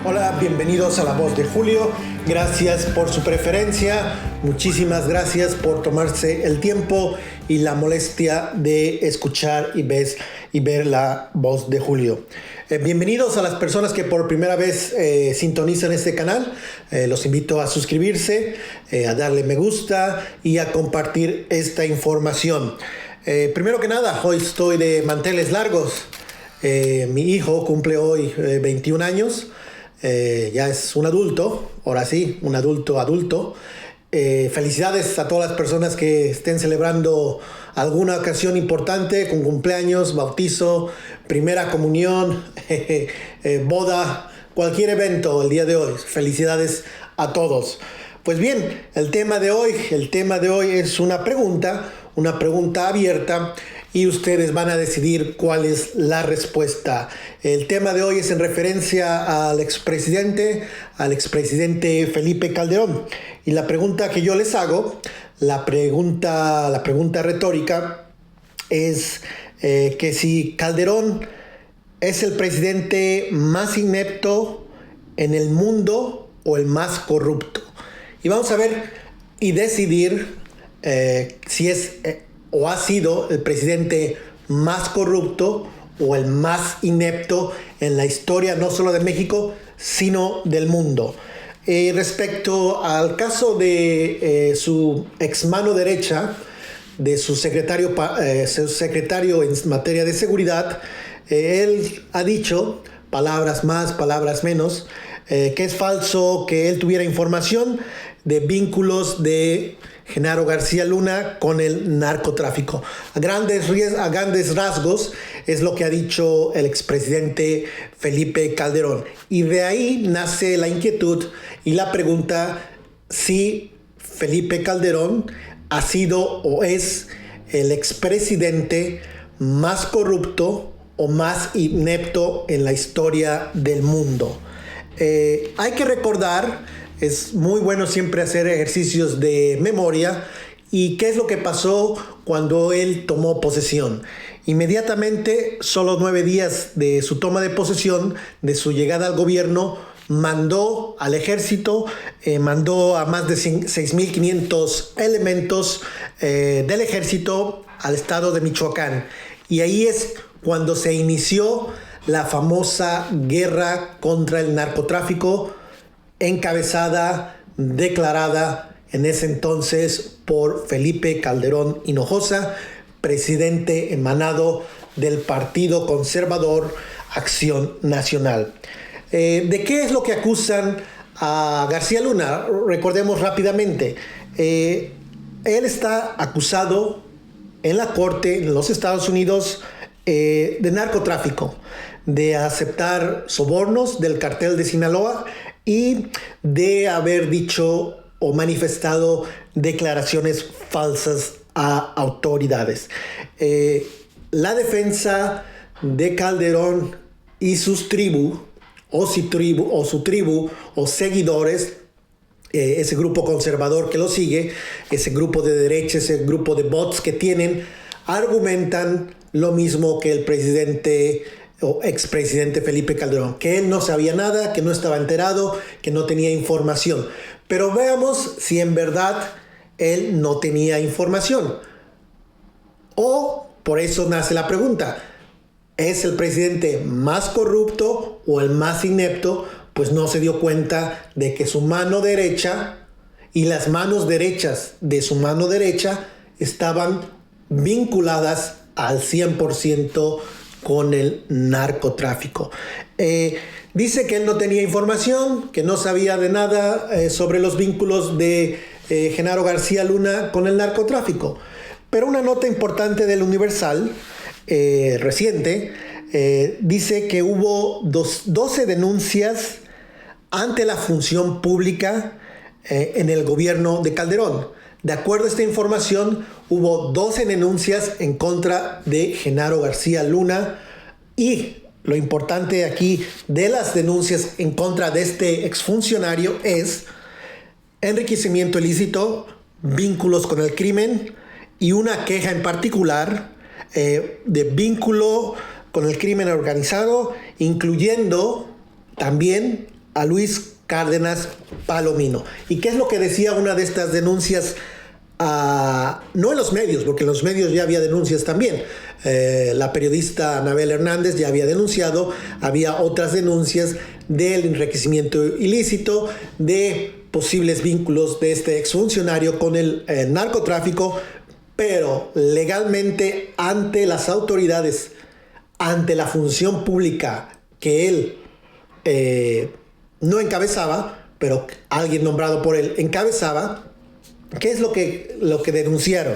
Hola, bienvenidos a La Voz de Julio. Gracias por su preferencia. Muchísimas gracias por tomarse el tiempo y la molestia de escuchar y ver La Voz de Julio. Bienvenidos a las personas que por primera vez sintonizan este canal. Los invito a suscribirse, a darle me gusta y a compartir esta información. Primero que nada, hoy estoy de manteles largos. Mi hijo cumple hoy 21 años. Ya es un adulto, ahora sí, un adulto. Felicidades a todas las personas que estén celebrando alguna ocasión importante, con cumpleaños, bautizo, primera comunión, boda, cualquier evento el día de hoy. Felicidades a todos. Pues bien, el tema de hoy es una pregunta abierta, y ustedes van a decidir cuál es la respuesta. El tema de hoy es en referencia al expresidente Felipe Calderón. Y la pregunta que yo les hago, la pregunta retórica, es que si Calderón es el presidente más inepto en el mundo o el más corrupto. Y vamos a ver y decidir si es o ha sido el presidente más corrupto o el más inepto en la historia, no solo de México, sino del mundo. Respecto al caso de su ex mano derecha, de su secretario en materia de seguridad, él ha dicho, palabras más, palabras menos, que es falso que él tuviera información de vínculos de Genaro García Luna con el narcotráfico. A grandes rasgos es lo que ha dicho el expresidente Felipe Calderón. Y de ahí nace la inquietud y la pregunta si Felipe Calderón ha sido o es el expresidente más corrupto o más inepto en la historia del mundo. Hay que recordar, es muy bueno siempre hacer ejercicios de memoria. ¿Y qué es lo que pasó cuando él tomó posesión? Inmediatamente, solo 9 días de su toma de posesión, de su llegada al gobierno, mandó al ejército, mandó a más de 6.500 elementos del ejército al estado de Michoacán. Y ahí es cuando se inició la famosa guerra contra el narcotráfico, encabezada, declarada en ese entonces por Felipe Calderón Hinojosa, presidente emanado del Partido Conservador Acción Nacional. ¿De qué es lo que acusan a García Luna? Recordemos rápidamente. Él está acusado en la corte en los Estados Unidos de narcotráfico, de aceptar sobornos del cartel de Sinaloa y de haber dicho o manifestado declaraciones falsas a autoridades. La defensa de Calderón y sus tribus, su tribu o seguidores, ese grupo conservador que lo sigue, ese grupo de derecha, ese grupo de bots que tienen, argumentan lo mismo que el presidente o expresidente Felipe Calderón, que él no sabía nada, que no estaba enterado, que no tenía información. Pero veamos si en verdad él no tenía información. O, por eso nace la pregunta, ¿es el presidente más corrupto o el más inepto? Pues no se dio cuenta de que su mano derecha y las manos derechas de su mano derecha estaban vinculadas al 100% con el narcotráfico. Dice que él no tenía información, que no sabía de nada sobre los vínculos de Genaro García Luna con el narcotráfico. Pero una nota importante del Universal, reciente, dice que hubo 12 denuncias ante la función pública en el gobierno de Calderón. De acuerdo a esta información, hubo 12 denuncias en contra de Genaro García Luna, y lo importante aquí de las denuncias en contra de este exfuncionario es enriquecimiento ilícito, vínculos con el crimen y una queja en particular de vínculo con el crimen organizado, incluyendo también a Luis Cárdenas Palomino. ¿Y qué es lo que decía una de estas denuncias? No en los medios, porque en los medios ya había denuncias también. La periodista Anabel Hernández ya había denunciado, había otras denuncias del enriquecimiento ilícito, de posibles vínculos de este exfuncionario con el narcotráfico, pero legalmente ante las autoridades, ante la función pública que él no encabezaba, pero alguien nombrado por él encabezaba. ¿Qué es lo que denunciaron?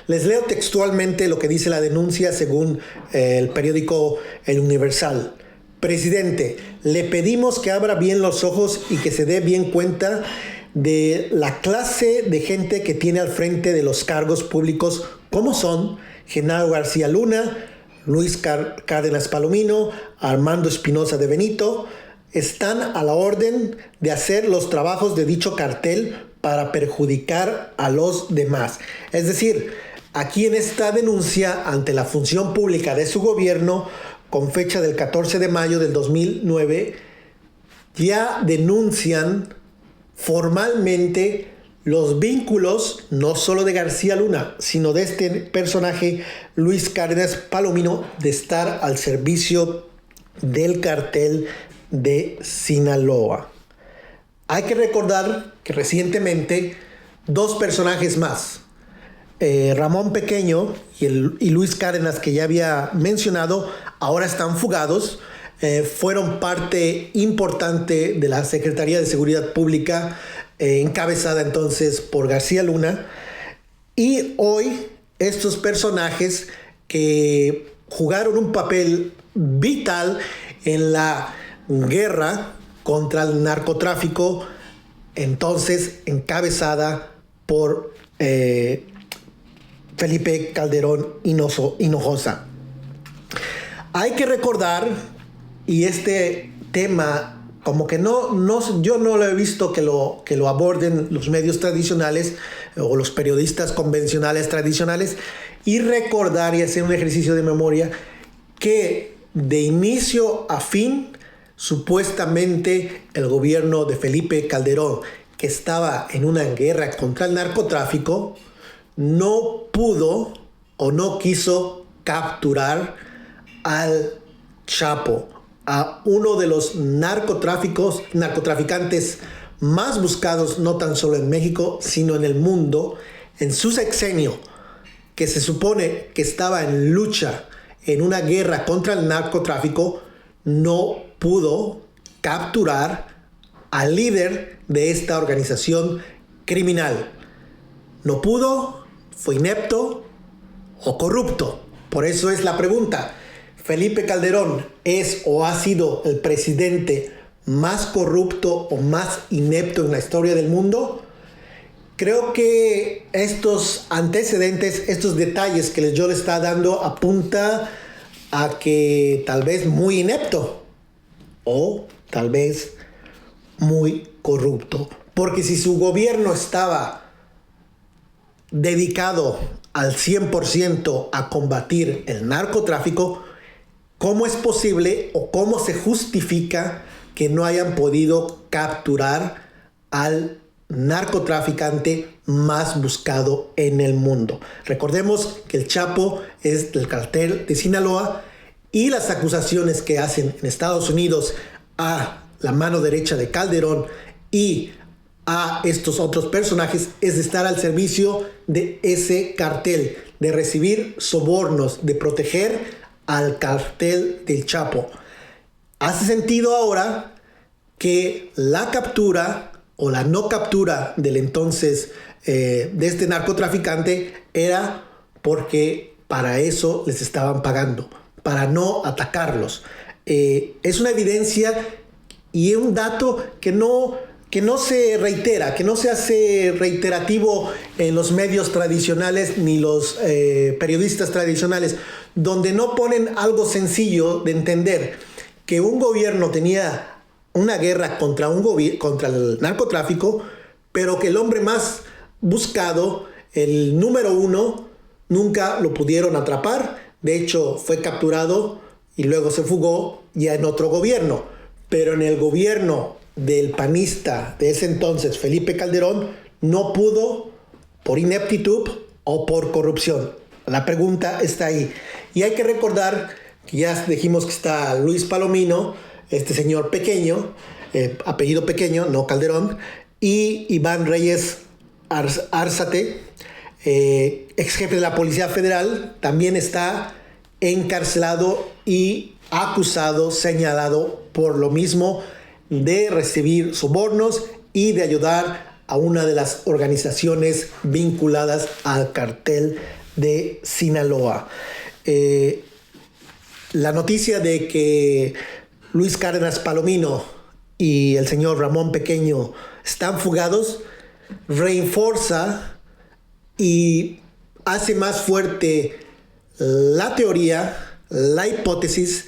Les leo textualmente lo que dice la denuncia según el periódico El Universal. Presidente, le pedimos que abra bien los ojos y que se dé bien cuenta de la clase de gente que tiene al frente de los cargos públicos, como son Genaro García Luna, Luis Cárdenas Palomino, Armando Espinosa de Benito. Están a la orden de hacer los trabajos de dicho cartel para perjudicar a los demás. Es decir, aquí en esta denuncia ante la función pública de su gobierno, con fecha del 14 de mayo del 2009, ya denuncian formalmente los vínculos no solo de García Luna, sino de este personaje Luis Cárdenas Palomino, de estar al servicio del cartel de Sinaloa. Hay que recordar que recientemente dos personajes más, Ramón Pequeño y Luis Cárdenas, que ya había mencionado, ahora están fugados. Fueron parte importante de la Secretaría de Seguridad Pública, encabezada entonces por García Luna. Y hoy estos personajes que jugaron un papel vital en la guerra contra el narcotráfico, entonces encabezada por Felipe Calderón Hinojosa. Hay que recordar, y este tema como que yo no lo he visto que lo aborden los medios tradicionales o los periodistas convencionales tradicionales, y recordar y hacer un ejercicio de memoria que de inicio a fin, supuestamente el gobierno de Felipe Calderón, que estaba en una guerra contra el narcotráfico, no pudo o no quiso capturar al Chapo, a uno de los narcotraficantes más buscados, no tan solo en México, sino en el mundo, en su sexenio, que se supone que estaba en lucha, en una guerra contra el narcotráfico. No pudo capturar al líder de esta organización criminal. No pudo, fue inepto o corrupto. Por eso es la pregunta: ¿Felipe Calderón es o ha sido el presidente más corrupto o más inepto en la historia del mundo? Creo que estos antecedentes, estos detalles que yo le está dando, apunta a que tal vez muy inepto o tal vez muy corrupto. Porque si su gobierno estaba dedicado al 100% a combatir el narcotráfico, ¿cómo es posible o cómo se justifica que no hayan podido capturar al narcotraficante más buscado en el mundo? Recordemos que el Chapo es del cartel de Sinaloa, y las acusaciones que hacen en Estados Unidos a la mano derecha de Calderón y a estos otros personajes es de estar al servicio de ese cartel, de recibir sobornos, de proteger al cartel del Chapo. Hace sentido ahora que la captura o la no captura del entonces de este narcotraficante era porque para eso les estaban pagando, para no atacarlos. Es una evidencia y un dato que no se reitera, que no se hace reiterativo en los medios tradicionales ni los periodistas tradicionales, donde no ponen algo sencillo de entender: que un gobierno tenía una guerra contra el narcotráfico, pero que el hombre más buscado, el número uno, nunca lo pudieron atrapar. De hecho, fue capturado y luego se fugó ya en otro gobierno. Pero en el gobierno del panista de ese entonces, Felipe Calderón, no pudo por ineptitud o por corrupción. La pregunta está ahí. Y hay que recordar que ya dijimos que está Luis Palomino, este señor pequeño, apellido pequeño, no Calderón, y Iván Reyes Arzate, ex jefe de la Policía Federal, también está encarcelado y acusado, señalado por lo mismo de recibir sobornos y de ayudar a una de las organizaciones vinculadas al cartel de Sinaloa. La noticia de que Luis Cárdenas Palomino y el señor Ramón Pequeño están fugados refuerza y hace más fuerte la teoría, la hipótesis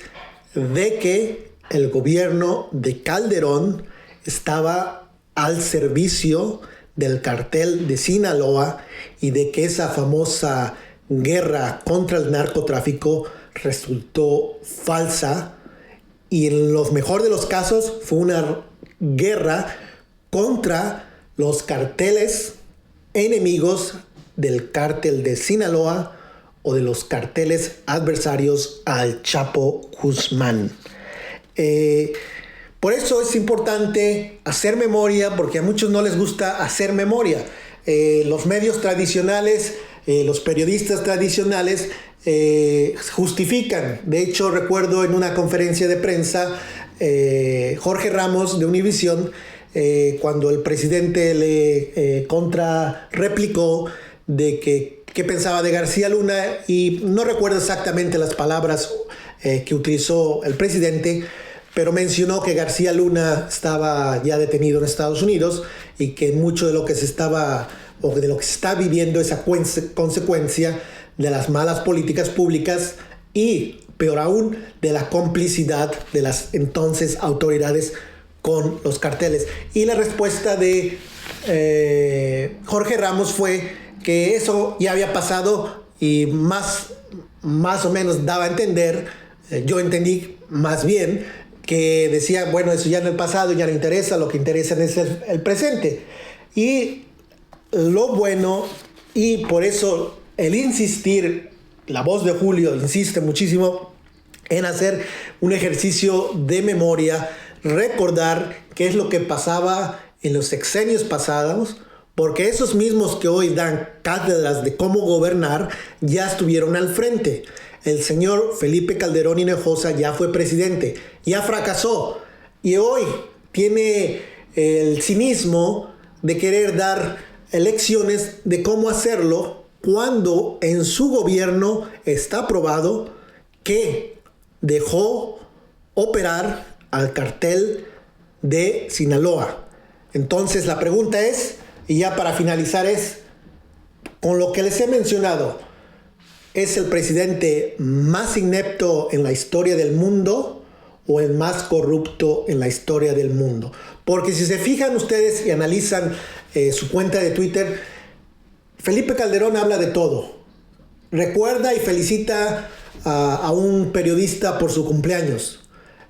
de que el gobierno de Calderón estaba al servicio del cartel de Sinaloa y de que esa famosa guerra contra el narcotráfico resultó falsa y en los mejor de los casos fue una guerra contra los carteles enemigos del cártel de Sinaloa o de los carteles adversarios al Chapo Guzmán. Por eso es importante hacer memoria, porque a muchos no les gusta hacer memoria. Los medios tradicionales, los periodistas tradicionales justifican. De hecho, recuerdo en una conferencia de prensa, Jorge Ramos de Univisión, cuando el presidente le contrarreplicó de qué pensaba de García Luna, y no recuerdo exactamente las palabras que utilizó el presidente, pero mencionó que García Luna estaba ya detenido en Estados Unidos y que mucho de lo que se estaba o de lo que se está viviendo es a consecuencia de las malas políticas públicas y, peor aún, de la complicidad de las entonces autoridades con los carteles. Y la respuesta de Jorge Ramos fue que eso ya había pasado y más o menos daba a entender, yo entendí más bien, que decía, bueno, eso ya en el pasado ya no interesa, lo que interesa es el presente. Y lo bueno, y por eso el insistir, La Voz de Julio insiste muchísimo en hacer un ejercicio de memoria, recordar qué es lo que pasaba en los sexenios pasados, porque esos mismos que hoy dan cátedras de cómo gobernar ya estuvieron al frente. El señor Felipe Calderón Hinojosa ya fue presidente, ya fracasó y hoy tiene el cinismo de querer dar lecciones de cómo hacerlo cuando en su gobierno está probado que dejó operar al cartel de Sinaloa. Entonces la pregunta es, y ya para finalizar, es, con lo que les he mencionado, ¿es el presidente más inepto en la historia del mundo o el más corrupto en la historia del mundo? Porque si se fijan ustedes y analizan su cuenta de Twitter, Felipe Calderón habla de todo. Recuerda y felicita a un periodista por su cumpleaños.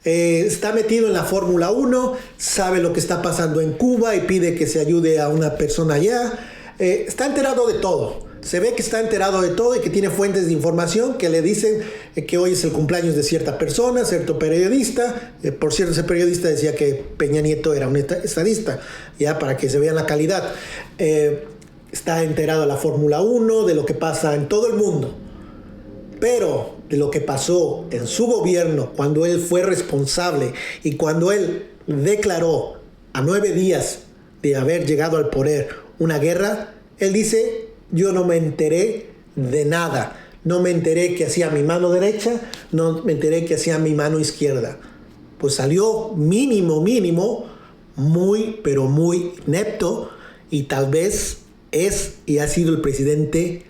Está metido en la Fórmula 1, sabe lo que está pasando en Cuba y pide que se ayude a una persona allá. Está enterado de todo. Se ve que está enterado de todo y que tiene fuentes de información que le dicen que hoy es el cumpleaños de cierta persona, cierto periodista. Por cierto, ese periodista decía que Peña Nieto era un estadista, ya para que se vea la calidad. Está enterado de la Fórmula 1, de lo que pasa en todo el mundo. Pero de lo que pasó en su gobierno, cuando él fue responsable y cuando él declaró a 9 días de haber llegado al poder una guerra, él dice: yo no me enteré de nada, no me enteré que hacía mi mano derecha, no me enteré que hacía mi mano izquierda. Pues salió mínimo, muy, pero muy inepto, y tal vez es y ha sido el presidente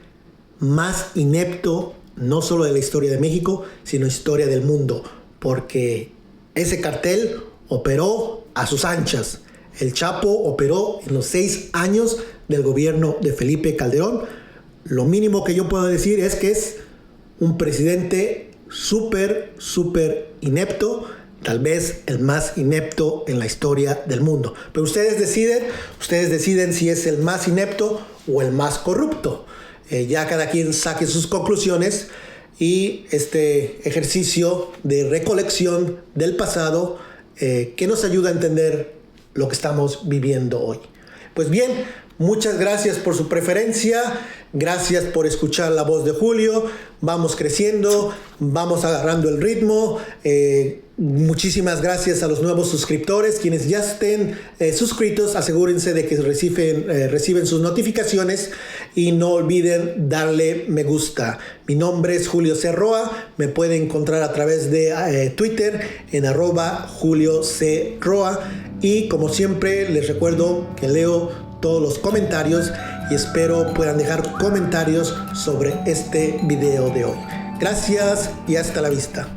más inepto, no solo de la historia de México, sino historia del mundo, porque ese cartel operó a sus anchas. El Chapo operó en los 6 años del gobierno de Felipe Calderón. Lo mínimo que yo puedo decir es que es un presidente súper inepto, tal vez el más inepto en la historia del mundo. Pero ustedes deciden si es el más inepto o el más corrupto. Ya cada quien saque sus conclusiones y este ejercicio de recolección del pasado que nos ayuda a entender lo que estamos viviendo hoy. Pues bien, muchas gracias por su preferencia, gracias por escuchar la voz de Julio. Vamos creciendo, vamos agarrando el ritmo. Muchísimas gracias a los nuevos suscriptores. Quienes ya estén suscritos, asegúrense de que reciben sus notificaciones y no olviden darle me gusta. Mi nombre es Julio C. Roa. Me pueden encontrar a través de Twitter en @JulioC.Roa. Y como siempre les recuerdo que leo todos los comentarios y espero puedan dejar comentarios sobre este video de hoy. Gracias y hasta la vista.